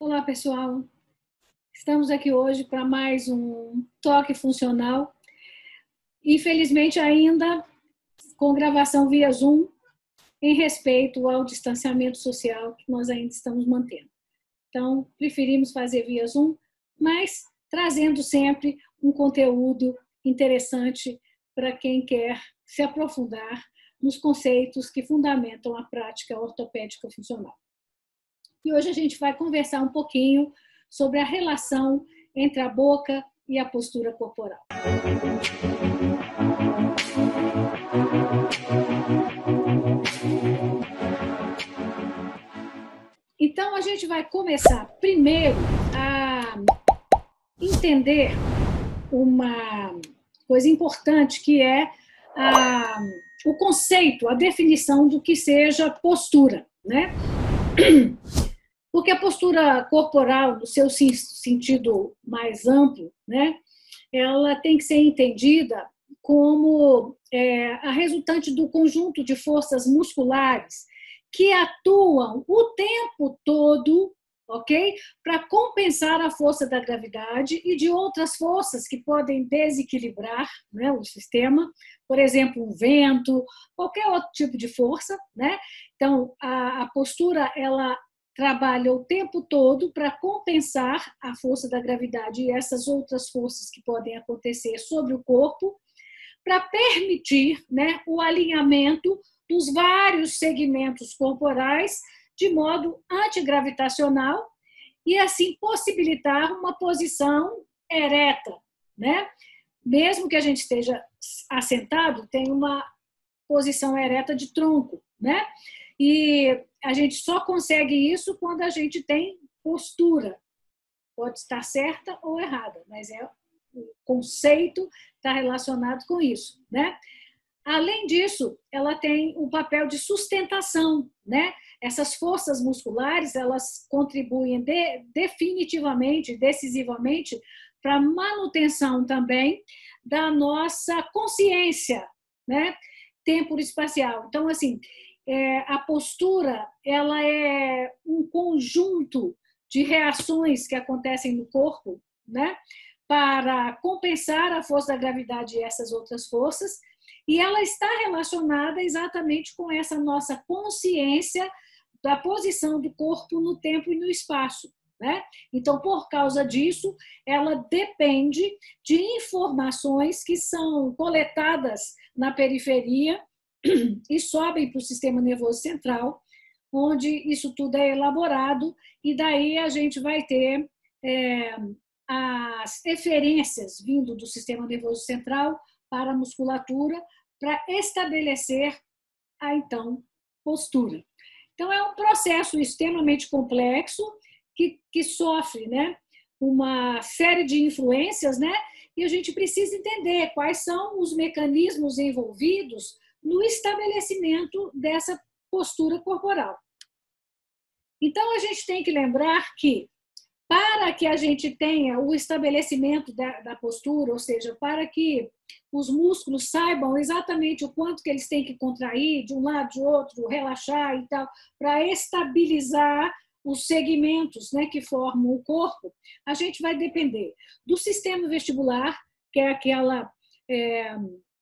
Olá, pessoal. Estamos aqui hoje para mais um toque funcional. Infelizmente, ainda com gravação via Zoom, em respeito ao distanciamento social que nós ainda estamos mantendo. Então, preferimos fazer via Zoom, mas trazendo sempre um conteúdo interessante para quem quer se aprofundar nos conceitos que fundamentam a prática ortopédica funcional. E hoje a gente vai conversar um pouquinho sobre a relação entre a boca e a postura corporal. Então, a gente vai começar primeiro a entender uma coisa importante, que é o conceito, a definição do que seja postura, né? Porque a postura corporal, no seu sentido mais amplo, né, ela tem que ser entendida como a resultante do conjunto de forças musculares que atuam o tempo todo, ok? Para compensar a força da gravidade e de outras forças que podem desequilibrar, né, o sistema, por exemplo, um vento, qualquer outro tipo de força, né? Então, a postura, ela trabalha o tempo todo para compensar a força da gravidade e essas outras forças que podem acontecer sobre o corpo, para permitir, né, o alinhamento dos vários segmentos corporais de modo antigravitacional e assim possibilitar uma posição ereta, né? Mesmo que a gente esteja assentado, tem uma posição ereta de tronco, né? E a gente só consegue isso quando a gente tem postura. Pode estar certa ou errada, mas o conceito está relacionado com isso, né? Além disso, ela tem um papel de sustentação, né? Essas forças musculares, elas contribuem definitivamente, decisivamente, para a manutenção também da nossa consciência, né? Temporo-espacial. Então, assim, a postura, ela é um conjunto de reações que acontecem no corpo, né, para compensar a força da gravidade e essas outras forças, e ela está relacionada exatamente com essa nossa consciência da posição do corpo no tempo e no espaço, né? Então, por causa disso, ela depende de informações que são coletadas na periferia e sobem para o sistema nervoso central, onde isso tudo é elaborado, e daí a gente vai ter as referências vindo do sistema nervoso central para a musculatura, para estabelecer a, então, postura. Então, é um processo extremamente complexo que sofre, né, uma série de influências, né, e a gente precisa entender quais são os mecanismos envolvidos no estabelecimento dessa postura corporal. Então, a gente tem que lembrar que, para que a gente tenha o estabelecimento da postura, ou seja, para que os músculos saibam exatamente o quanto que eles têm que contrair de um lado, de outro, relaxar e tal, para estabilizar os segmentos, né, que formam o corpo, a gente vai depender do sistema vestibular, que é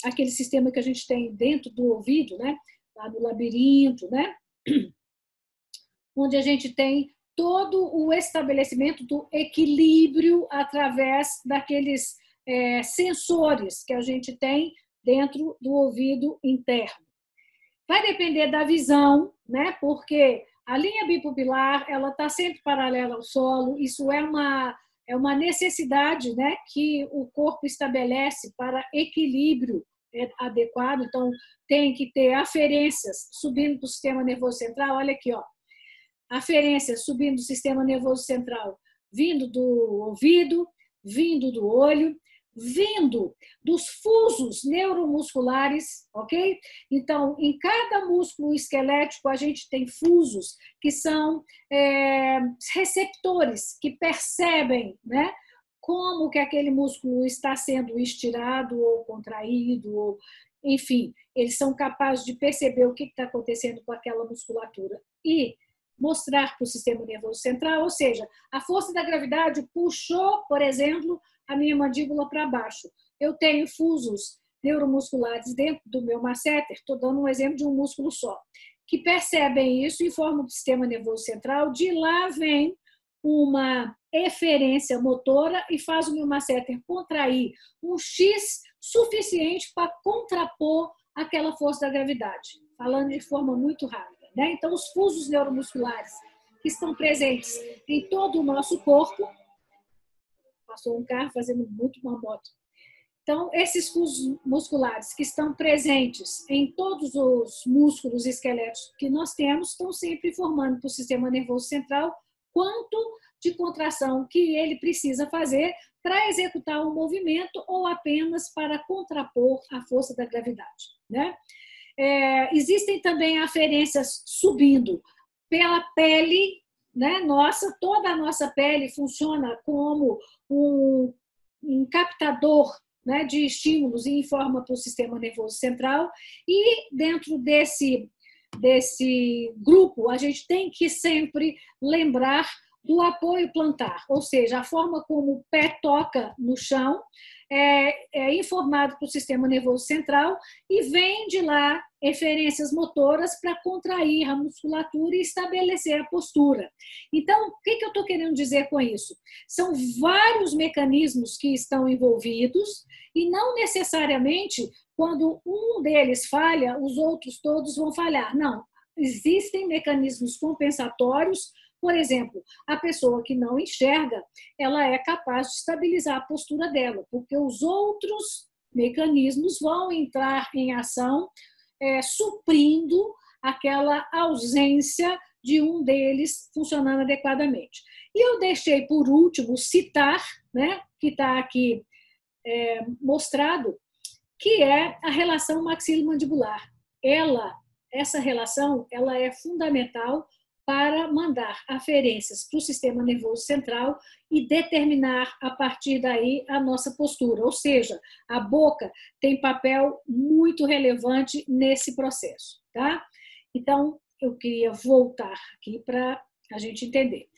aquele sistema que a gente tem dentro do ouvido, né, lá no labirinto, né, onde a gente tem todo o estabelecimento do equilíbrio através daqueles sensores que a gente tem dentro do ouvido interno. Vai depender da visão, né? Porque a linha bipupilar, ela está sempre paralela ao solo. Isso é uma necessidade, né, que o corpo estabelece para equilíbrio adequado. Então, tem que ter aferências subindo para o sistema nervoso central. Olha aqui, ó. Aferências subindo do sistema nervoso central, vindo do ouvido, vindo do olho, vindo dos fusos neuromusculares, ok? Então, em cada músculo esquelético, a gente tem fusos que são receptores que percebem, né, como que aquele músculo está sendo estirado ou contraído, ou, enfim, eles são capazes de perceber o que está acontecendo com aquela musculatura. E mostrar para o sistema nervoso central, ou seja, a força da gravidade puxou, por exemplo, a minha mandíbula para baixo. Eu tenho fusos neuromusculares dentro do meu masseter, estou dando um exemplo de um músculo só, que percebem isso e formam o sistema nervoso central. De lá vem uma eferência motora e faz o meu masseter contrair um X suficiente para contrapor aquela força da gravidade, falando de forma muito rápida, né? Então, os fusos neuromusculares que estão presentes em todo o nosso corpo, passou um carro fazendo muito uma moto. Então, esses fusos musculares que estão presentes em todos os músculos e esqueletos que nós temos estão sempre informando para o sistema nervoso central quanto de contração que ele precisa fazer para executar um movimento ou apenas para contrapor a força da gravidade, né? Existem também aferências subindo pela pele, né? Toda a nossa pele funciona como um captador, né, de estímulos e informa para o sistema nervoso central. E dentro desse grupo, a gente tem que sempre lembrar do apoio plantar, ou seja, a forma como o pé toca no chão é informado para o sistema nervoso central e vem de lá eferências motoras para contrair a musculatura e estabelecer a postura. Então, o que eu estou querendo dizer com isso? São vários mecanismos que estão envolvidos e não necessariamente quando um deles falha, os outros todos vão falhar. Não, existem mecanismos compensatórios. Por exemplo, a pessoa que não enxerga, ela é capaz de estabilizar a postura dela, porque os outros mecanismos vão entrar em ação, suprindo aquela ausência de um deles funcionando adequadamente. E eu deixei, por último, citar, né, que está aqui mostrado, que é a relação maxilomandibular. Essa relação, ela é fundamental para mandar aferências para o sistema nervoso central e determinar a partir daí a nossa postura. Ou seja, a boca tem papel muito relevante nesse processo, tá? Então, eu queria voltar aqui para a gente entender.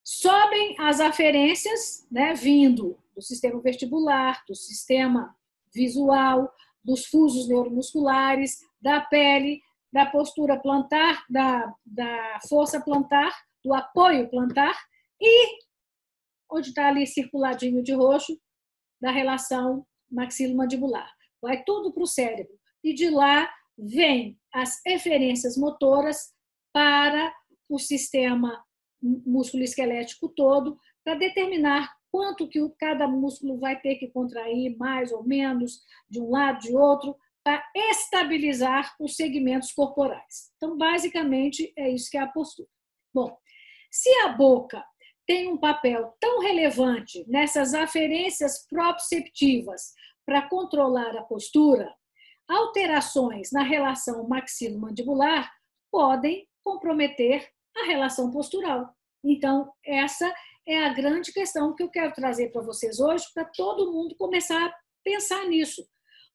Sobem as aferências, né, vindo do sistema vestibular, do sistema visual, dos fusos neuromusculares, da pele, da postura plantar, da força plantar, do apoio plantar e, onde está ali circuladinho de roxo, da relação maxilomandibular. Vai tudo para o cérebro. E de lá vem as eferências motoras para o sistema músculo-esquelético todo, para determinar quanto que cada músculo vai ter que contrair, mais ou menos, de um lado, de outro, para estabilizar os segmentos corporais. Então, basicamente, é isso que é a postura. Bom, se a boca tem um papel tão relevante nessas aferências proprioceptivas para controlar a postura, alterações na relação maxilomandibular podem comprometer a relação postural. Então, essa é a grande questão que eu quero trazer para vocês hoje, para todo mundo começar a pensar nisso.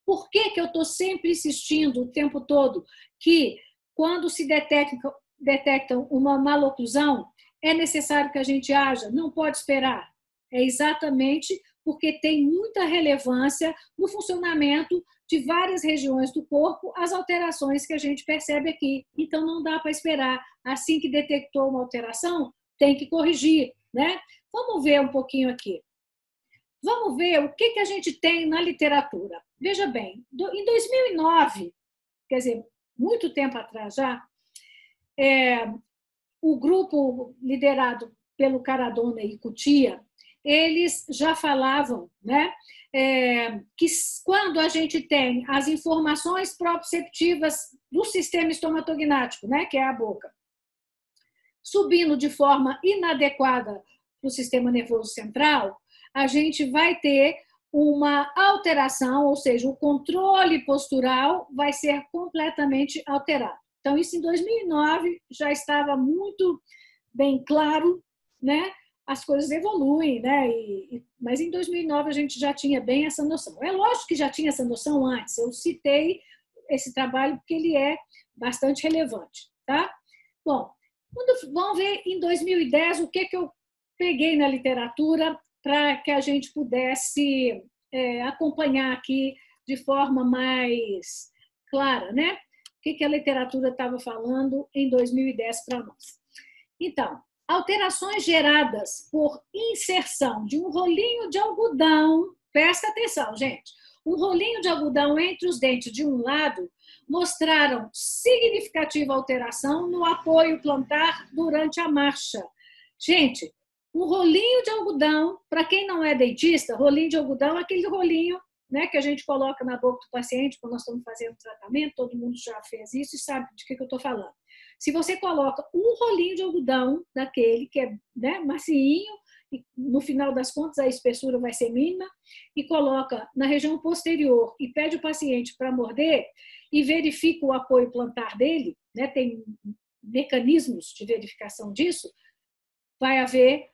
Por que eu estou sempre insistindo o tempo todo que, quando se detecta uma maloclusão, é necessário que a gente haja? Não pode esperar. É exatamente porque tem muita relevância no funcionamento de várias regiões do corpo as alterações que a gente percebe aqui. Então, não dá para esperar. Assim que detectou uma alteração, tem que corrigir, né? Vamos ver um pouquinho aqui. Vamos ver o que a gente tem na literatura. Veja bem, em 2009, quer dizer, muito tempo atrás já, o grupo liderado pelo Caradona e Cutia, eles já falavam, né, que quando a gente tem as informações proprioceptivas do sistema estomatognático, né, que é a boca, subindo de forma inadequada para o sistema nervoso central, a gente vai ter uma alteração, ou seja, o controle postural vai ser completamente alterado. Então, isso em 2009 já estava muito bem claro, né? As coisas evoluem, né? Mas em 2009 a gente já tinha bem essa noção. É lógico que já tinha essa noção antes, eu citei esse trabalho porque ele é bastante relevante, tá? Bom, Vamos ver em 2010 o que eu peguei na literatura para que a gente pudesse acompanhar aqui de forma mais clara, né? O que a literatura estava falando em 2010 para nós. Então, alterações geradas por inserção de um rolinho de algodão, presta atenção, gente, um rolinho de algodão entre os dentes de um lado mostraram significativa alteração no apoio plantar durante a marcha. Gente, um rolinho de algodão, para quem não é dentista, rolinho de algodão é aquele rolinho, né, que a gente coloca na boca do paciente quando nós estamos fazendo tratamento, todo mundo já fez isso e sabe de que eu estou falando. Se você coloca um rolinho de algodão daquele que é, né, macinho, e no final das contas a espessura vai ser mínima, e coloca na região posterior e pede o paciente para morder e verifica o apoio plantar dele, né, tem mecanismos de verificação disso, vai haver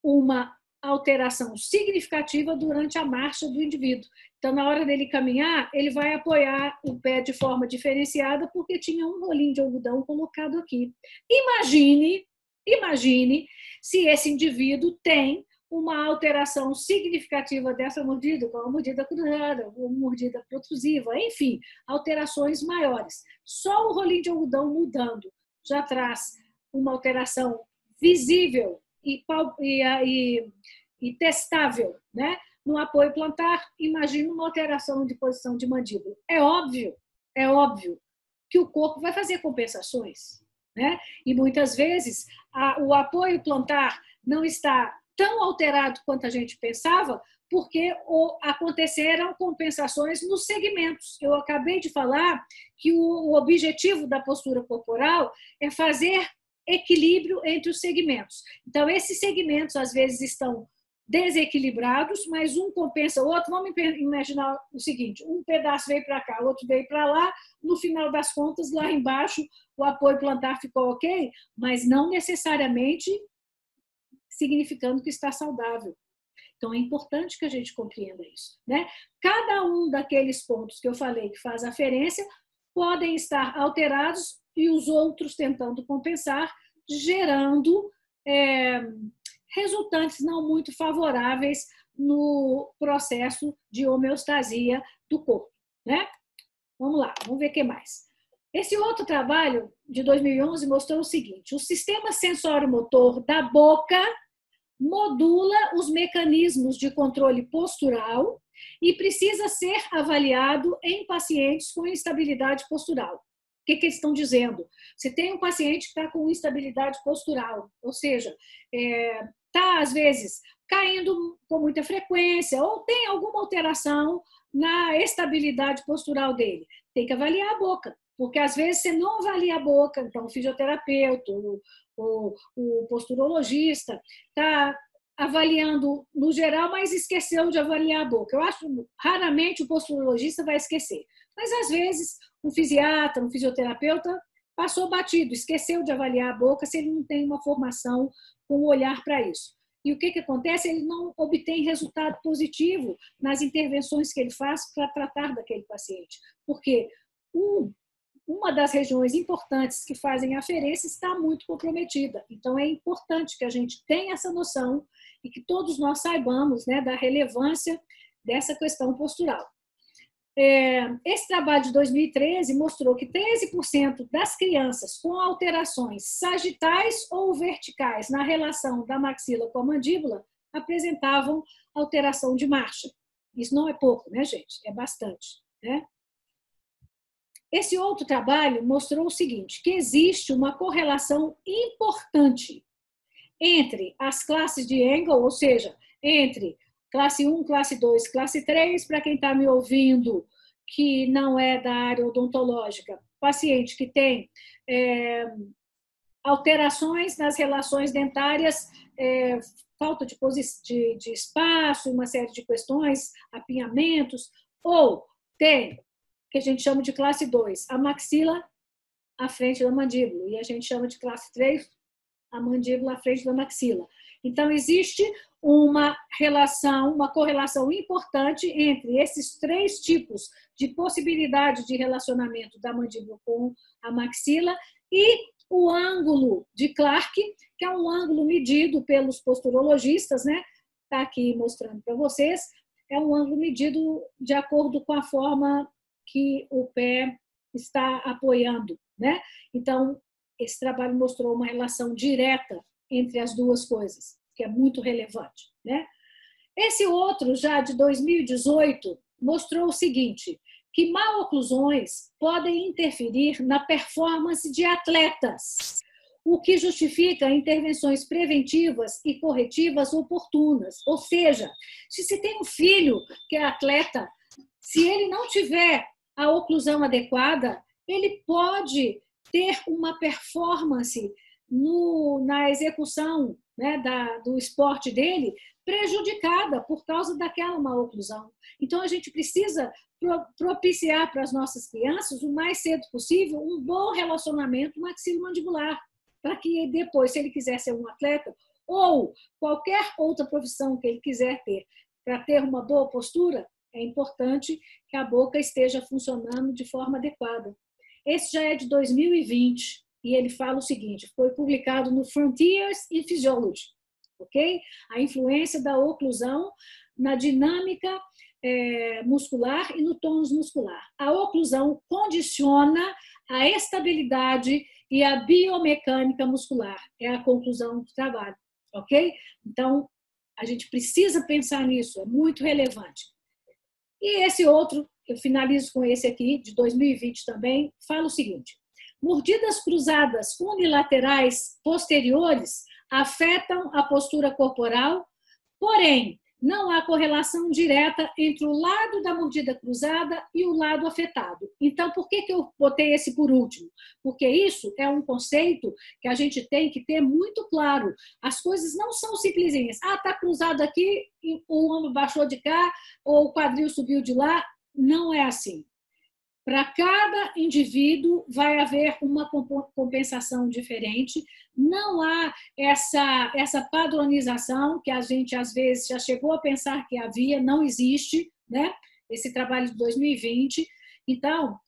uma alteração significativa durante a marcha do indivíduo. Então, na hora dele caminhar, ele vai apoiar o pé de forma diferenciada porque tinha um rolinho de algodão colocado aqui. Imagine se esse indivíduo tem uma alteração significativa dessa mordida, como a mordida cruzada, ou mordida protrusiva, enfim, alterações maiores. Só o rolinho de algodão mudando já traz uma alteração visível e testável, né? No apoio plantar, imagina uma alteração de posição de mandíbula. É óbvio que o corpo vai fazer compensações, né? E muitas vezes o apoio plantar não está tão alterado quanto a gente pensava, porque aconteceram compensações nos segmentos. Eu acabei de falar que o objetivo da postura corporal é fazer equilíbrio entre os segmentos. Então, esses segmentos, às vezes, estão desequilibrados, mas um compensa o outro. Vamos imaginar o seguinte, um pedaço veio para cá, o outro veio para lá, no final das contas, lá embaixo, o apoio plantar ficou ok, mas não necessariamente significando que está saudável. Então, é importante que a gente compreenda isso, né? Cada um daqueles pontos que eu falei que faz aferência podem estar alterados e os outros tentando compensar, gerando resultantes não muito favoráveis no processo de homeostasia do corpo, né? Vamos lá, vamos ver o que mais. Esse outro trabalho, de 2011, mostrou o seguinte, o sistema sensório-motor da boca modula os mecanismos de controle postural e precisa ser avaliado em pacientes com instabilidade postural. O que eles estão dizendo? Você tem um paciente que está com instabilidade postural, ou seja, está, às vezes, caindo com muita frequência ou tem alguma alteração na estabilidade postural dele. Tem que avaliar a boca, porque, às vezes, você não avalia a boca, então o fisioterapeuta, o posturologista está avaliando no geral, mas esqueceu de avaliar a boca. Eu acho raramente o posturologista vai esquecer, mas às vezes um fisiatra, um fisioterapeuta passou batido, esqueceu de avaliar a boca se ele não tem uma formação com o olhar para isso. E o que acontece? Ele não obtém resultado positivo nas intervenções que ele faz para tratar daquele paciente, porque uma das regiões importantes que fazem aferência está muito comprometida. Então, é importante que a gente tenha essa noção e que todos nós saibamos, né, da relevância dessa questão postural. Esse trabalho de 2013 mostrou que 13% das crianças com alterações sagitais ou verticais na relação da maxila com a mandíbula apresentavam alteração de marcha. Isso não é pouco, né, gente? É bastante, né? Esse outro trabalho mostrou o seguinte, que existe uma correlação importante entre as classes de Engel, ou seja, entre classe 1, classe 2, classe 3, para quem está me ouvindo, que não é da área odontológica, paciente que tem alterações nas relações dentárias, falta de espaço, uma série de questões, apinhamentos, ou tem que a gente chama de classe 2, a maxila à frente da mandíbula, e a gente chama de classe 3, a mandíbula à frente da maxila. Então, existe uma correlação importante entre esses três tipos de possibilidade de relacionamento da mandíbula com a maxila e o ângulo de Clark, que é um ângulo medido pelos posturologistas, né? Está aqui mostrando para vocês. É um ângulo medido de acordo com a forma que o pé está apoiando, né? Então, esse trabalho mostrou uma relação direta entre as duas coisas, que é muito relevante, né? Esse outro, já de 2018, mostrou o seguinte, que maloclusões podem interferir na performance de atletas, o que justifica intervenções preventivas e corretivas oportunas. Ou seja, se você tem um filho que é atleta, se ele não tiver a oclusão adequada, ele pode ter uma performance na execução, né, do esporte dele prejudicada por causa daquela má oclusão. Então, a gente precisa propiciar para as nossas crianças, o mais cedo possível, um bom relacionamento maxilomandibular, para que depois, se ele quiser ser um atleta, ou qualquer outra profissão que ele quiser ter, para ter uma boa postura, é importante que a boca esteja funcionando de forma adequada. Esse já é de 2020, e ele fala o seguinte, foi publicado no Frontiers in Physiology, ok? A influência da oclusão na dinâmica muscular e no tônus muscular. A oclusão condiciona a estabilidade e a biomecânica muscular. É a conclusão do trabalho, ok? Então, a gente precisa pensar nisso, é muito relevante. E esse outro, eu finalizo com esse aqui, de 2020 também, fala o seguinte, mordidas cruzadas unilaterais posteriores afetam a postura corporal, porém, não há correlação direta entre o lado da mordida cruzada e o lado afetado. Então, por que eu botei esse por último? Porque isso é um conceito que a gente tem que ter muito claro. As coisas não são simplesinhas. Ah, está cruzado aqui, o ombro baixou de cá, ou o quadril subiu de lá. Não é assim. Para cada indivíduo vai haver uma compensação diferente, não há essa padronização que a gente às vezes já chegou a pensar que havia, não existe, né? Esse trabalho de 2020, então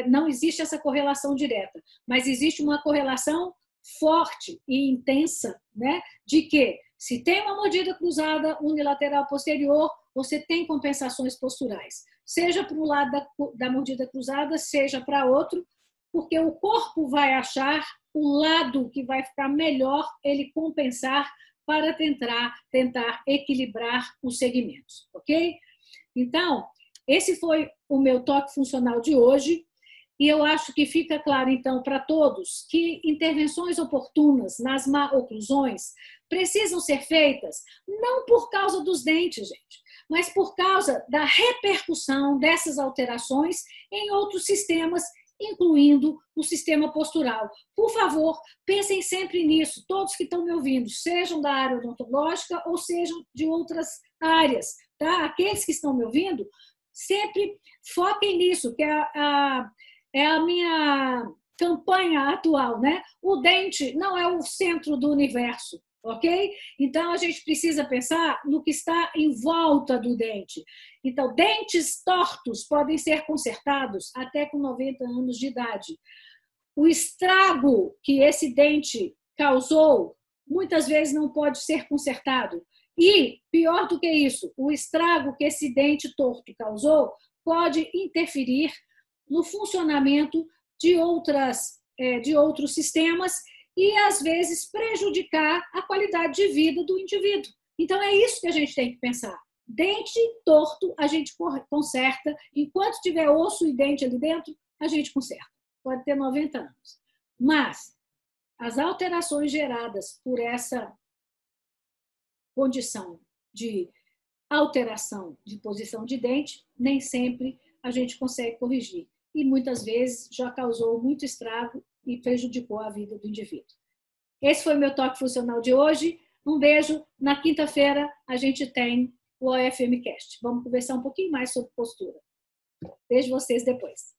não existe essa correlação direta, mas existe uma correlação forte e intensa, né? De que se tem uma mordida cruzada unilateral posterior, você tem compensações posturais, seja para o lado da mordida cruzada, seja para outro, porque o corpo vai achar o lado que vai ficar melhor ele compensar para tentar equilibrar os segmentos, ok? Então, esse foi o meu toque funcional de hoje, e eu acho que fica claro, então, para todos que intervenções oportunas nas má-oclusões precisam ser feitas não por causa dos dentes, gente, mas por causa da repercussão dessas alterações em outros sistemas, incluindo o sistema postural. Por favor, pensem sempre nisso, todos que estão me ouvindo, sejam da área odontológica ou sejam de outras áreas, tá? Aqueles que estão me ouvindo, sempre foquem nisso, que é a minha campanha atual, né? O dente não é o centro do universo, ok? Então, a gente precisa pensar no que está em volta do dente. Então, dentes tortos podem ser consertados até com 90 anos de idade. O estrago que esse dente causou, muitas vezes não pode ser consertado. E, pior do que isso, o estrago que esse dente torto causou pode interferir no funcionamento de outros sistemas e, às vezes, prejudicar a qualidade de vida do indivíduo. Então, é isso que a gente tem que pensar. Dente torto, a gente conserta. Enquanto tiver osso e dente ali dentro, a gente conserta. Pode ter 90 anos. Mas as alterações geradas por essa condição de alteração de posição de dente, nem sempre a gente consegue corrigir. E muitas vezes já causou muito estrago e prejudicou a vida do indivíduo. Esse foi o meu toque funcional de hoje. Um beijo. Na quinta-feira a gente tem o OFMcast. Vamos conversar um pouquinho mais sobre postura. Vejo vocês depois.